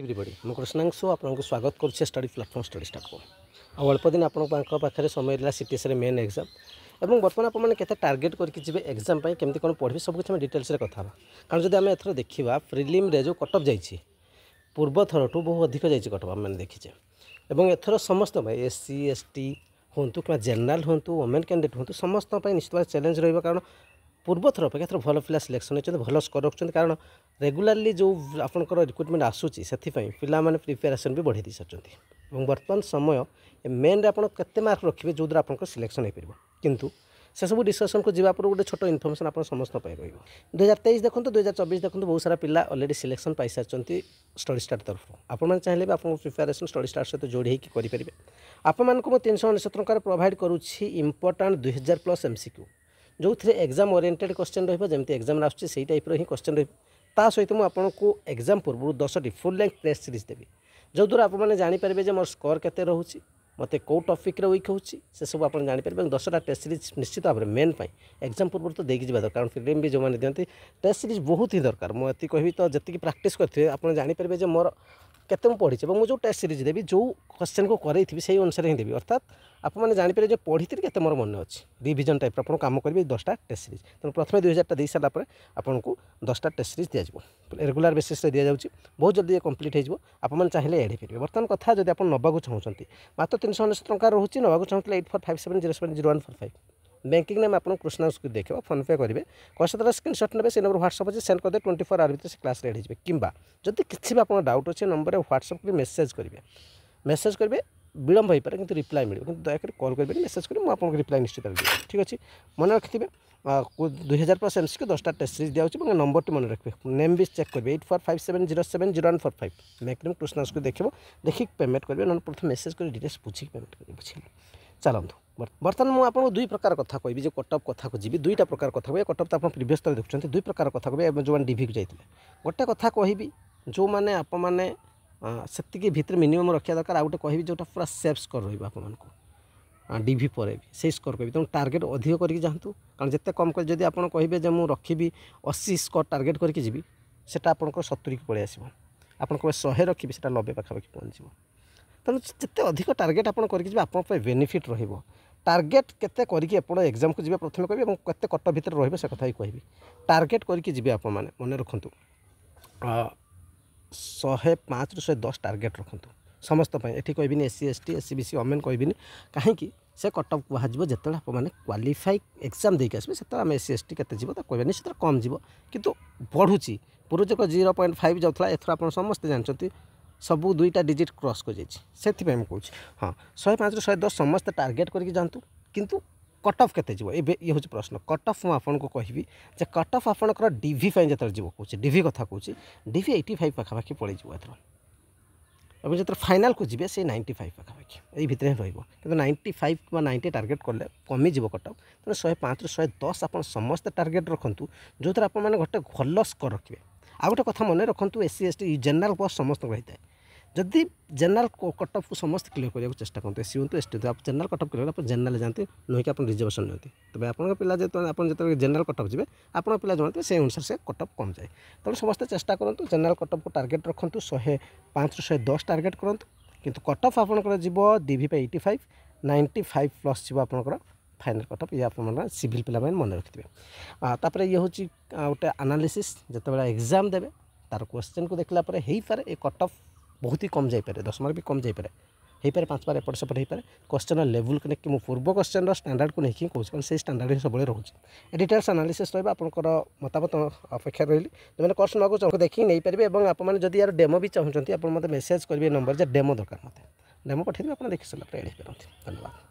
Everybody मु कृष्णांशु आपको स्वागत करुच्छे स्टडी प्लाटफॉर्म स्टडी स्टार्ट को अल्प दिन आपे समय रहा सीटीएस मेन एग्जाम और बर्तमान आपने टार्गेट करके एग्जाम केमती कौन पढ़े सब कुछ डिटेल्स कथा कारण जब आम एथर देखा प्रिलिम रे जो कटअफ जाइए पूर्व थर ठू बहुत अधिक जाइए कटअफ आम देखीचे और एथर समस्त एससी एसटी हूँ कि जेनराल हूँ वोमेन कैंडिडेट हूँ समस्त निश्चित भाव चैलेंज रहा कारण पूर्व थर अपेक्षा थर भल पिला सिलेक्शन होती भल स्कोर रखुच्च कारण रेगुलाली जो आपंकर रिक्रुटमेंट आसूसी से पिला माने प्रिपेरेसन भी बढ़ी सारी और बर्तमान समय मेन आप केते मार्क रखिए जो द्वारा आपंकर सिलेक्शन हो पार किंतु से सब डिस्कसन को जीवा गोटे छोट इनफर्मेशन आप समस्त रही 2023 देखो 2024 देखो बहुत सारा पिला ऑलरेडी सिलेक्शन पाई सारी स्टडी स्टार्ट तरफ आपने चाहिए भी आप प्रिपेरेसन स्टडी स्टार्ट सहित जोड़ी करेंगे आपको 399 टकर प्रोवाइड करुच्छी इंपोर्टाट 2000+ MCQ जो थे एग्जाम ओरिएंटेड क्वेश्चन रही एग्जाम आसुच्छी टाइप ही क्वेश्चन रहा सहित मुझे आपको एग्जाम पूर्व 10टी फुल लेंथ टेस्ट सीरीज देवी जो द्वारा आपने जानीपारे मोर स्कोर केते रोचे मत कौ टॉपिक वीक होची से सब आप जानीपारे 10टा टेस्ट सीरीज निश्चित भाव में मेन एग्जाम पूर्व तो देखी जावा कारण फिल्म भी जो मैंने दिखती टेस्ट सीरीज बहुत ही दरकार मुझे कहबी तो जी प्राक्ट करेंगे आप जानीपारे मोर केते मुझे पढ़ी और मुझे टेस्ट सीरीज देवी जो क्वेश्चन को करें से अनुसार ही देवी अर्थात आपने जानीपारे जो पढ़ी थी केते मोर मन अच्छी रिविजन टाइप आप कम करेंगे 10टा टेस्ट सीरीज तेनाली प्रथम 2000टा दे सारापर आपको 10टा टेस्ट सीरीज दिजाव रेगुलर बेसिस दिया जाऊँगी बहुत जल्दी कम्प्लीट हो आपने चाहिए एड करेंगे बर्तमान कथा जब आप नवाक चाहते मात्र 399 टଙ୍କା रोचे नवाक चाहते 8457070145 बैंकिंग नेम आपको कृष्णांशु देखा फोन पे करेंगे कैसे तरह स्क्रीनशॉट ने से नंबर व्हाट्सअप अच्छे सेंड करदे 24 आवर भर से क्लास रेड हो कि जब किसी भी आप डाउट अच्छे नंबर व्हाट्सअप मेसेज करेंगे विलम्ब हो पाए कि रिप्लाई मिले कि दयाकोरी कॉल करेंगे मेसेज करेंगे मुझे रिप्लाई निश्चित देवी ठीक अच्छे मन रखिए 2000+ MCQ 10टा टेस्ट सीरीज दिया नंबर मन रखिए नेम भी चेक करेंगे 8457070145 बैंक नेम कृष्णांशु देखो देखिए पेमेंट करेंगे ना प्रथम मेसेज कर डिटेल्स पूछिक पेमेंट करेंगे बुझे चलतु बर्तमान मुझे आपको दुई प्रकार कथा कहबी जो कटअफ कथा को जी दुईटा प्रकार कथा कहे कटअफ तो आप प्रीवियस तरह देखते दुई प्रकार कथा कहे जो डीवी को जाते गोटे कथा कहबी जो मैंने आप से भितर मिनिमम रखा दरकार आ गए कहबी जोटा पूरा सेफ स्कोर रहा डीवी पर भी से स्कोर कह तेणु टार्गेट अधिक करके जातु कारण जिते कम कर जब आप कहे जो मुझे रखी 80 स्कोर टार्गेट करके जी से आप 70 की पलि आसो आप 100 रखी 90 पाखापाखि पहुँच तेणु जिते अधिक टार्गेट आप करके आप बेनिफिट रहा टार्गेट केते करके आप एग्जाम को जी प्रथम कह केते कट भितर रही से कथा ही कहबी टार्गेट करके जी आप मन रखु 105 ରୁ 110 टार्गेट रखु समस्त ये कहबी SC ST SC BC women कहबी कहीं से कटअफ कहुए जिते आपने क्वालिफाई एग्जाम देके आसबे से आम एससी एसटी के कह निश्चित कम जीव किंतु बढ़ुची पूर्व जो 0.5 जाऊला एथर आप समस्ते जानते सबू 2टा डिजिट क्रॉस कर जाइए कहूँ हाँ 105 ରୁ 110 समस्ते टार्गेट करके जातु किंतु कटअफ केते जीव ये हूँ प्रश्न कटअफ मुझे कहबी जे कटअफ आपंकर डीवी जो जीव कहूँ डीवी कथा कहूँ डीवी 85 पाखापाखि पड़े एथर और जो फाइनाल को जी से 95 पाखापाखि यही भितर रही 95 व 90 टार्गेट कले कमिज कटअफ तेणु 105 ରୁ 110 आप समस्त टार्गेट रखु जो आप गोटे भल स्कोर रखिए आ गोटे कथा मन रखु एससी एसटी जेनराल पोस्ट समस्त रही है जदि जेनराल कटअफ को समस्त क्लियर करने चेष्टा करते एससी हूँ एसटी आप जेनराल कटअफ क्लियर आप जेनराल जाते नुह कि आप रिजर्वेशन नियंती तब आप पिला जो जेनराल कटअफ जी आप पिला जो से अनुसार से कटअफ कम जाए तेणु समस्त चेष्टा करूँ जेनराल कटअफ को टार्गेट रखु 105 ରୁ 110 टार्गेट करूँ किंतु कटअफ आपंकर जीव डीवी 85 95+ जीव आपंकर फाइनाल कटअफ ये आप सिविल पिला मन रखिए तापर ये हूँ गोटे एनालिसिस जिते एग्जाम देवे तार क्वेश्चन को देखला हो पारे ये कटअफ बहुत ही कम जापे 10 मार्क भी कम जापे हो पारे 5 बार एपट सेपट हो पारे क्वेश्चन लेवल को लेकिन पूर्व क्वेश्चन स्टैंडर्ड को लेकिन कहूँ कारण से स्टैंडर्ड ही सब रोचे डिटेल्स एनालिसिस रहा आपंकर मतामत अपेक्षा रही जो कोर्स नाक चाहते देखिए नहीं पारे और आपने यार डेमो भी चाहते आप मतलब मेसेज करेंगे नंबर जे डेमो दरकार मत डेमो पठेदेवे आप देखी सारा एड पारती धन्यवाद।